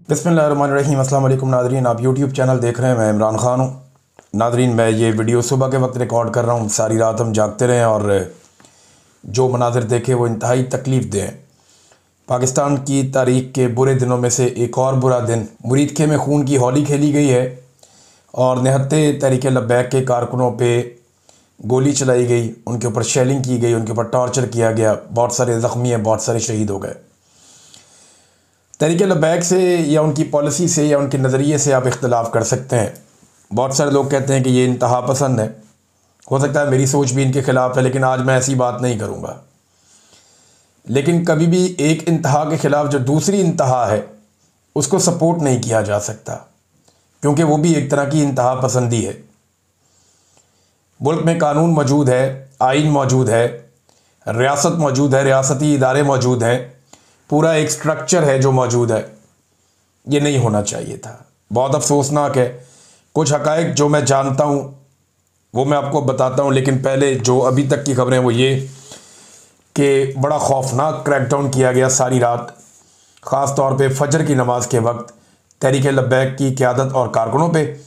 बिस्मिल्लाहिर्रहमानिर्रहीम। अस्सलाम वालेकुम नादरीन, आप यूट्यूब चैनल देख रहे हैं। मैं इमरान ख़ान हूँ। नादरीन, मैं ये वीडियो सुबह के वक्त रिकॉर्ड कर रहा हूँ। सारी रात हम जागते रहे और जो मनाज़िर देखे वो इंतहाई तकलीफ़ दे हैं। पाकिस्तान की तारीख़ के बुरे दिनों में से एक और बुरा दिन, मुरीदखे में खून की होली खेली गई है और निहत्ते तहरीक लब्बैक के कारकुनों पर गोली चलाई गई, उनके ऊपर शेलिंग की गई, उनके ऊपर टॉर्चर किया गया। बहुत सारे ज़ख्मी हैं, बहुत सारे शहीद हो गए। तहरीक लब्बैक से या उनकी पॉलिसी से या उनके नज़रिए से आप इख्तलाफ कर सकते हैं। बहुत सारे लोग कहते हैं कि ये इंतहा पसंद है। हो सकता है मेरी सोच भी इनके ख़िलाफ़ है, लेकिन आज मैं ऐसी बात नहीं करूँगा। लेकिन कभी भी एक इंतहा के ख़िलाफ़ जो दूसरी इंतहा है उसको सपोर्ट नहीं किया जा सकता, क्योंकि वो भी एक तरह की इंतहा पसंदी है। मुल्क में कानून मौजूद है, आइन मौजूद है, रियासत मौजूद है, रियासती इदारे मौजूद हैं, पूरा एक स्ट्रक्चर है जो मौजूद है। ये नहीं होना चाहिए था। बहुत अफसोसनाक है। कुछ हक़ाइक़ जो मैं जानता हूँ वो मैं आपको बताता हूँ, लेकिन पहले जो अभी तक की खबरें वो ये कि बड़ा खौफनाक क्रैकडाउन किया गया सारी रात, ख़ास तौर पे फजर की नमाज के वक्त तहरीक लब्बैक की क़यादत और कारकुनों पे,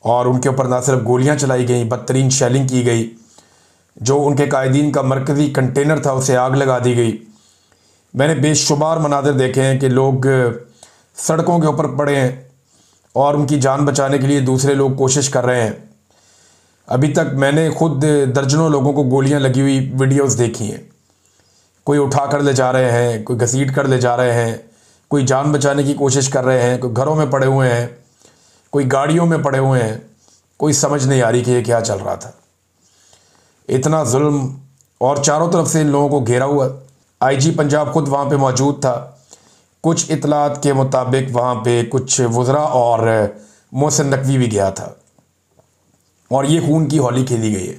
और उनके ऊपर ना सिर्फ गोलियाँ चलाई गई, बदतरीन शेलिंग की गई। जो उनके कायदीन का मरकज़ी कंटेनर था उसे आग लगा दी गई। मैंने बेशुमार मनाज़िर देखे हैं कि लोग सड़कों के ऊपर पड़े हैं और उनकी जान बचाने के लिए दूसरे लोग कोशिश कर रहे हैं। अभी तक मैंने खुद दर्जनों लोगों को गोलियां लगी हुई वीडियोस देखी हैं। कोई उठा कर ले जा रहे हैं, कोई घसीट कर ले जा रहे हैं, कोई जान बचाने की कोशिश कर रहे हैं, कोई घरों में पड़े हुए हैं, कोई गाड़ियों में पड़े हुए हैं। कोई समझ नहीं आ रही कि ये क्या चल रहा था। इतना जुल्म, और चारों तरफ से इन लोगों को घेरा हुआ। IG पंजाब खुद वहाँ पे मौजूद था। कुछ इतलात के मुताबिक वहाँ पे कुछ वज़रा और मोहसिन नकवी भी गया था और ये खून की होली खेली गई है।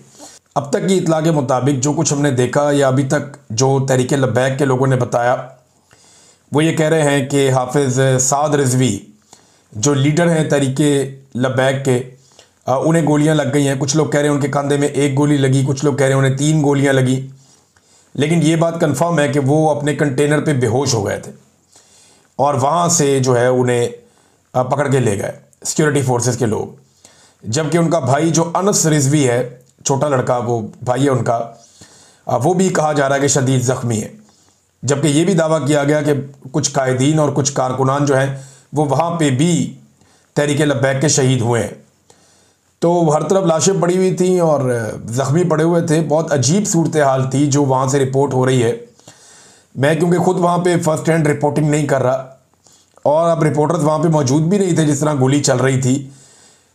अब तक की इतला के मुताबिक जो कुछ हमने देखा या अभी तक जो तहरीक लब्बैक के लोगों ने बताया, वो ये कह रहे हैं कि हाफिज़ साद रिजवी जो लीडर हैं तहरीक लब्बैक के, उन्हें गोलियाँ लग गई हैं। कुछ लोग कह रहे हैं उनके कंधे में 1 गोली लगी, कुछ लोग कह रहे हैं उन्हें 3 गोलियाँ लगी। लेकिन ये बात कंफर्म है कि वो अपने कंटेनर पे बेहोश हो गए थे और वहाँ से जो है उन्हें पकड़ के ले गए सिक्योरिटी फोर्सेस के लोग। जबकि उनका भाई जो अनस रिजवी है, छोटा लड़का, वो भाई है उनका, वो भी कहा जा रहा है कि शदीद ज़ख्मी है। जबकि ये भी दावा किया गया कि कुछ कायदीन और कुछ कारकुनान जो हैं वो वहाँ पे भी तहरीक लब्बैक के शहीद हुए हैं। तो हर तरफ लाशें पड़ी हुई थी और ज़ख्मी पड़े हुए थे। बहुत अजीब सूरत हाल थी जो वहाँ से रिपोर्ट हो रही है। मैं क्योंकि ख़ुद वहाँ पे फ़र्स्ट हैंड रिपोर्टिंग नहीं कर रहा और अब रिपोर्टर्स वहाँ पे मौजूद भी नहीं थे जिस तरह गोली चल रही थी।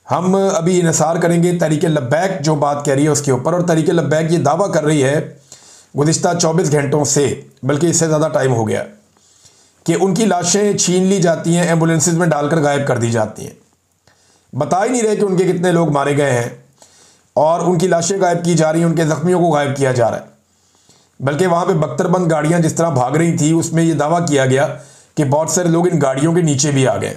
हम अभी इन्हिसार करेंगे तहरीक लब्बैक जो बात कह रही है उसके ऊपर। और तहरीक लब्बैक ये दावा कर रही है गुज़िश्ता 24 घंटों से, बल्कि इससे ज़्यादा टाइम हो गया, कि उनकी लाशें छीन ली जाती हैं, एम्बुलेंसेज में डालकर गायब कर दी जाती हैं। बता ही नहीं रहे कि उनके कितने लोग मारे गए हैं और उनकी लाशें गायब की जा रही हैं, उनके ज़ख्मियों को गायब किया जा रहा है। बल्कि वहाँ पे बख्तरबंद गाड़ियाँ जिस तरह भाग रही थी उसमें ये दावा किया गया कि बहुत सारे लोग इन गाड़ियों के नीचे भी आ गए।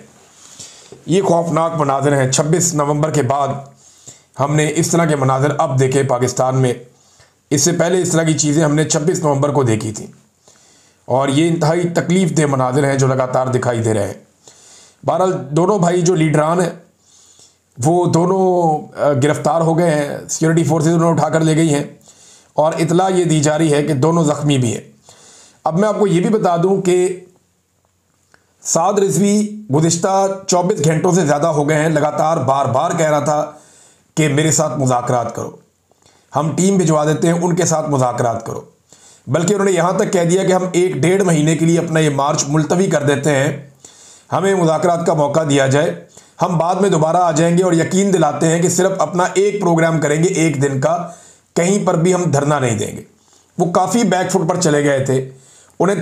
ये खौफनाक मनाज़िर हैं। 26 नवंबर के बाद हमने इस तरह के मनाज़िर अब देखे पाकिस्तान में। इससे पहले इस तरह की चीज़ें हमने 26 नवंबर को देखी थी और ये इंतहाई तकलीफ़ दे मनाज़िर हैं जो लगातार दिखाई दे रहे हैं। बहरहाल दोनों भाई जो लीडरान हैं वो दोनों गिरफ़्तार हो गए हैं। सिक्योरिटी फोर्सेज उन्हें उठाकर ले गई हैं और इतला ये दी जा रही है कि दोनों ज़ख्मी भी हैं। अब मैं आपको ये भी बता दूं कि साद रिजवी गुज़िश्ता 24 घंटों से ज़्यादा हो गए हैं लगातार बार बार कह रहा था कि मेरे साथ मुज़ाकरात करो, हम टीम भिजवा देते हैं, उनके साथ मुज़ाकरात करो। बल्कि उन्होंने यहाँ तक कह दिया कि हम 1-1.5 महीने के लिए अपना ये मार्च मुलतवी कर देते हैं, हमें मुज़ाकरात का मौका दिया जाए, हम बाद में दोबारा आ जाएंगे। और यकीन दिलाते हैं कि सिर्फ अपना एक प्रोग्राम करेंगे 1 दिन का, कहीं पर भी हम धरना नहीं देंगे। वो काफ़ी बैकफुट पर चले गए थे। उन्हें